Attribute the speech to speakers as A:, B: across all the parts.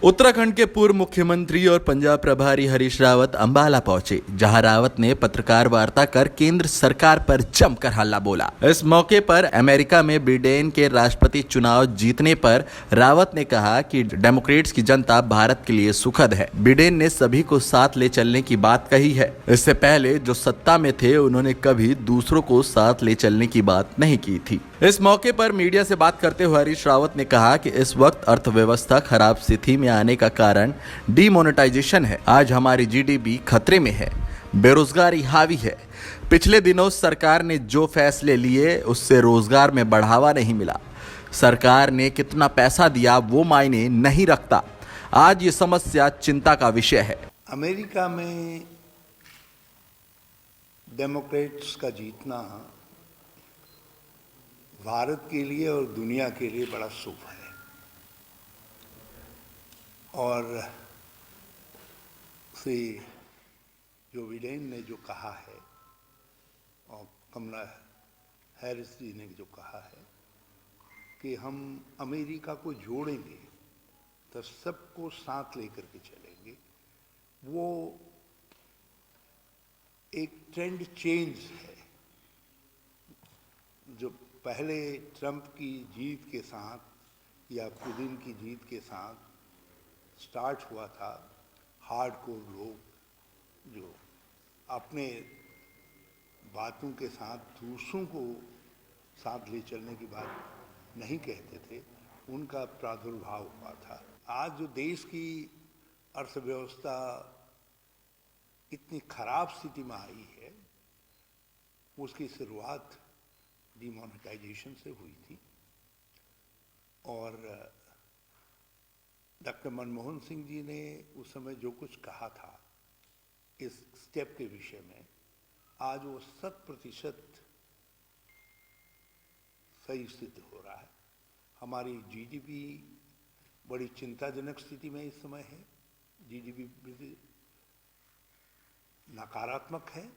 A: उत्तराखंड के पूर्व मुख्यमंत्री और पंजाब प्रभारी हरीश रावत अंबाला पहुंचे, जहां रावत ने पत्रकार वार्ता कर केंद्र सरकार पर जमकर हल्ला बोला। इस मौके पर अमेरिका में बिडेन के राष्ट्रपति चुनाव जीतने पर रावत ने कहा कि डेमोक्रेट्स की जनता भारत के लिए सुखद है। बिडेन ने सभी को साथ ले चलने की बात कही है। इससे पहले जो सत्ता में थे, उन्होंने कभी दूसरों को साथ ले चलने की बात नहीं की थी। इस मौके पर मीडिया से बात करते हुए हरीश रावत ने कहा कि इस वक्त अर्थव्यवस्था खराब स्थिति में आने का कारण डीमोनेटाइजेशन है। आज हमारी जीडीपी खतरे में है, बेरोजगारी हावी है। पिछले दिनों सरकार ने जो फैसले लिए उससे रोजगार में बढ़ावा नहीं मिला। सरकार ने कितना पैसा दिया वो मायने नहीं रखता। आज ये समस्या चिंता का विषय है।
B: अमेरिका में डेमोक्रेट्स का जीतना भारत के लिए और दुनिया के लिए बड़ा शुभ है। और श्री जो बिडेन ने जो कहा है और कमला हैरिस जी ने जो कहा है कि हम अमेरिका को जोड़ेंगे तो सबको साथ लेकर के चलेंगे, वो एक ट्रेंड चेंज है। जो पहले ट्रंप की जीत के साथ या पुतिन की जीत के साथ स्टार्ट हुआ था, हार्डकोर लोग जो अपने बातों के साथ दूसरों को साथ ले चलने की बात नहीं कहते थे, उनका प्रादुर्भाव हुआ था। आज जो देश की अर्थव्यवस्था इतनी खराब स्थिति में आई है, उसकी शुरुआत डिमोनेटाइजेशन से हुई थी। और डॉक्टर मनमोहन सिंह जी ने उस समय जो कुछ कहा था इस स्टेप के विषय में, आज वो 100% सही सिद्ध हो रहा है। हमारी जीडीपी बड़ी चिंताजनक स्थिति में इस समय है। जीडीपी नकारात्मक है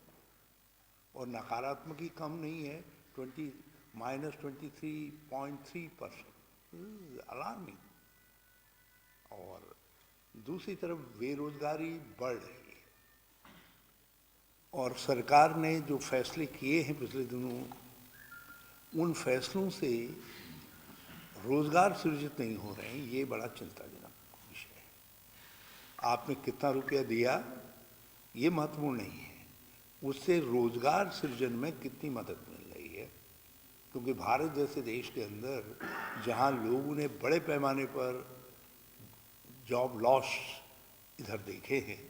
B: और नकारात्मक ही कम नहीं है, -23.3% अलार्मिंग। और दूसरी तरफ बेरोजगारी बढ़ रही है और सरकार ने जो फैसले किए हैं पिछले दिनों, उन फैसलों से रोजगार सृजित नहीं हो रहे हैं। ये बड़ा चिंताजनक विषय है। आपने कितना रुपया दिया ये महत्वपूर्ण नहीं है, उससे रोजगार सृजन में कितनी मदद मिल रही है। क्योंकि भारत जैसे देश के अंदर जहां लोगों ने बड़े पैमाने पर जॉब लॉस इधर देखे हैं,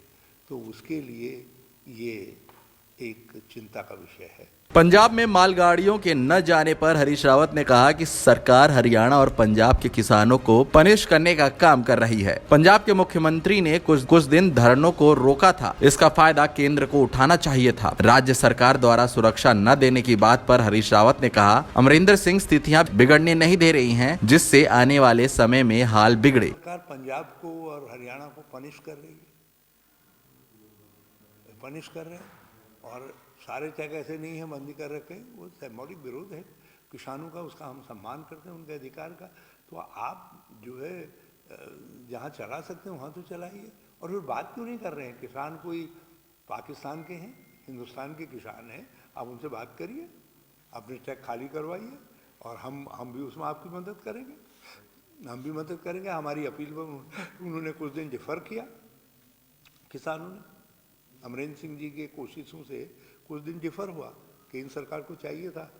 B: तो उसके लिए ये एक चिंता का विषय है।
A: पंजाब में मालगाड़ियों के न जाने पर हरीश रावत ने कहा कि सरकार हरियाणा और पंजाब के किसानों को पनिश करने का काम कर रही है। पंजाब के मुख्यमंत्री ने कुछ दिन धरनों को रोका था। इसका फायदा केंद्र को उठाना चाहिए था। राज्य सरकार द्वारा सुरक्षा न देने की बात पर हरीश रावत ने कहा, अमरिंदर सिंह स्थितियां बिगड़ने नहीं दे रही हैं, जिससे आने वाले समय में हाल बिगड़े।
B: सरकार पंजाब को और हरियाणा को पनिश कर रही है, पनिश कर रहे हैं। और सारे टैग ऐसे नहीं है बंदी कर रखे, वो सिंबॉलिक विरोध है किसानों का, उसका हम सम्मान करते हैं, उनके अधिकार का। तो आप जो है जहाँ चला सकते हैं वहाँ तो चलाइए। और फिर बात क्यों नहीं कर रहे हैं? किसान कोई पाकिस्तान के हैं, हिंदुस्तान के किसान हैं, आप उनसे बात करिए, अपने टैग खाली करवाइए और हम भी उसमें आपकी मदद करेंगे। हम भी मदद करेंगे। हमारी अपील पर उन्होंने कुछ दिन डिफर किया, किसानों ने। अमरिंदर सिंह जी के कोशिशों से कुछ दिन डिफर हुआ। केंद्र सरकार को चाहिए था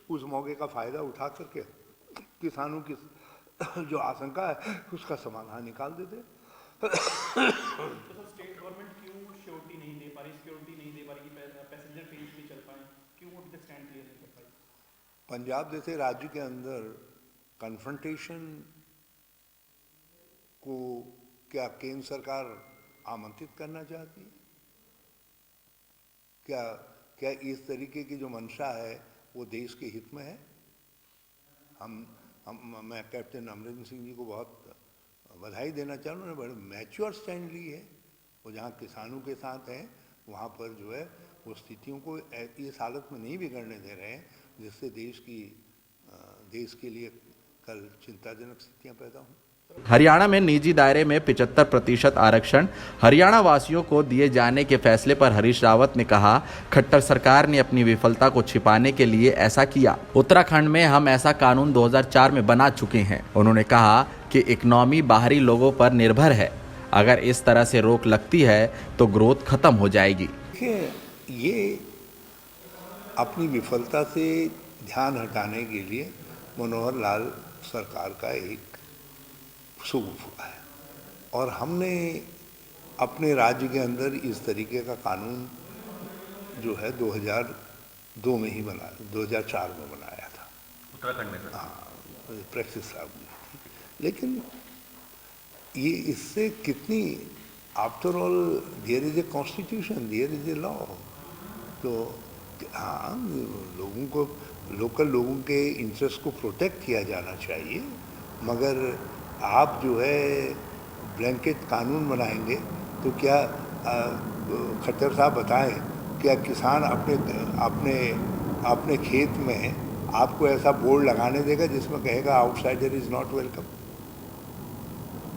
B: उस मौके का फायदा उठा करके किसानों की जो आशंका है उसका समाधान निकाल देते।
C: तो स्टेट गवर्नमेंट क्यों श्योरिटी नहीं दे पा रही, सिक्योरिटी नहीं दे पा रही कि पैसेंजर ट्रेन भी चल पाए? क्यों अभी तक स्टैंड क्लियर नहीं कर पाई?
B: पंजाब जैसे राज्य के अंदर कन्फ्रंटेशन को क्या केंद्र सरकार आमंत्रित करना चाहती है? क्या इस तरीके की जो मंशा है वो देश के हित में है? मैं कैप्टन अमरिंदर सिंह जी को बहुत बधाई देना चाहूँ, उन्होंने बड़े मैच्योर स्टैंड ली है। वो जहाँ किसानों के साथ हैं वहाँ पर जो है वो स्थितियों को इस हालत में नहीं बिगड़ने दे रहे हैं जिससे देश के लिए कल चिंताजनक स्थितियाँ पैदा हों।
A: हरियाणा में निजी दायरे में 75% आरक्षण हरियाणा वासियों को दिए जाने के फैसले पर हरीश रावत ने कहा, खट्टर सरकार ने अपनी विफलता को छिपाने के लिए ऐसा किया। उत्तराखंड में हम ऐसा कानून 2004 में बना चुके हैं। उन्होंने कहा कि इकोनॉमी बाहरी लोगों पर निर्भर है, अगर इस तरह से रोक लगती है तो ग्रोथ खत्म हो जाएगी।
B: देखिए, ये अपनी विफलता से ध्यान हटाने के लिए मनोहर लाल सरकार का एक सूप हुआ है, और हमने अपने राज्य के अंदर इस तरीके का कानून जो है 2002 में ही बनाया, 2004 में बनाया था
C: उत्तराखंड में?
B: हाँ, प्रैक्टिस साहब ने थी। लेकिन ये इससे कितनी, after all there is a constitution, there is a law, तो हाँ, लोगों को, लोकल लोगों के इंटरेस्ट को प्रोटेक्ट किया जाना चाहिए, मगर आप जो है ब्लैंकेट कानून बनाएंगे तो क्या, खट्टर साहब बताएं, क्या किसान अपने अपने अपने खेत में आपको ऐसा बोर्ड लगाने देगा जिसमें कहेगा आउटसाइडर इज़ नॉट वेलकम?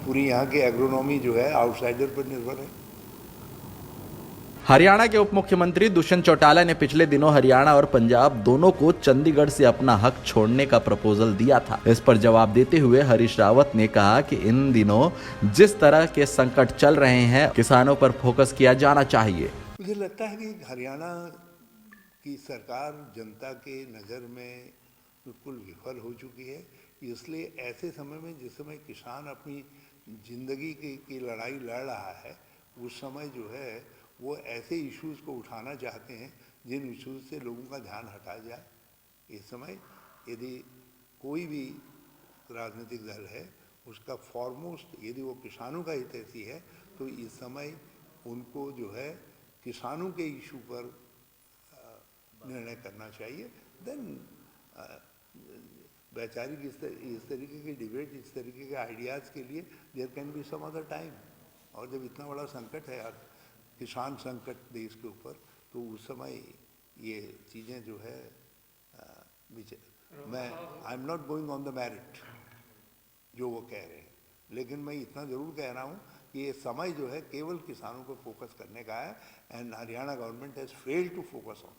B: पूरी यहाँ की एग्रोनॉमी जो है आउटसाइडर पर निर्भर है।
A: हरियाणा के उप मुख्यमंत्री दुष्यंत चौटाला ने पिछले दिनों हरियाणा और पंजाब दोनों को चंडीगढ़ से अपना हक छोड़ने का प्रपोजल दिया था। इस पर जवाब देते हुए हरीश रावत ने कहा कि इन दिनों जिस तरह के संकट चल रहे हैं, किसानों पर फोकस किया जाना चाहिए।
B: मुझे लगता है कि हरियाणा की सरकार जनता के नज़र में बिल्कुल विफल हो चुकी है, इसलिए ऐसे समय में, जिस समय किसान अपनी जिंदगी की लड़ाई लड़ रहा है, उस समय जो है वो ऐसे इश्यूज को उठाना चाहते हैं जिन इश्यूज से लोगों का ध्यान हटा जाए। इस समय यदि कोई भी राजनीतिक दल है, उसका फॉरमोस्ट यदि वो किसानों का हितैषी है, तो इस समय उनको जो है किसानों के इशू पर निर्णय करना चाहिए। देन वैचारिक इस तरीके के डिबेट, इस तरीके के आइडियाज़ के लिए there can be some other time. और जब इतना बड़ा संकट है यार, किसान संकट देश के ऊपर, तो उस समय ये चीज़ें जो है मैं I am not going on the merit जो वो कह रहे हैं, लेकिन मैं इतना ज़रूर कह रहा हूँ कि ये समय जो है केवल किसानों पर फोकस करने का है, and Haryana government has failed to focus on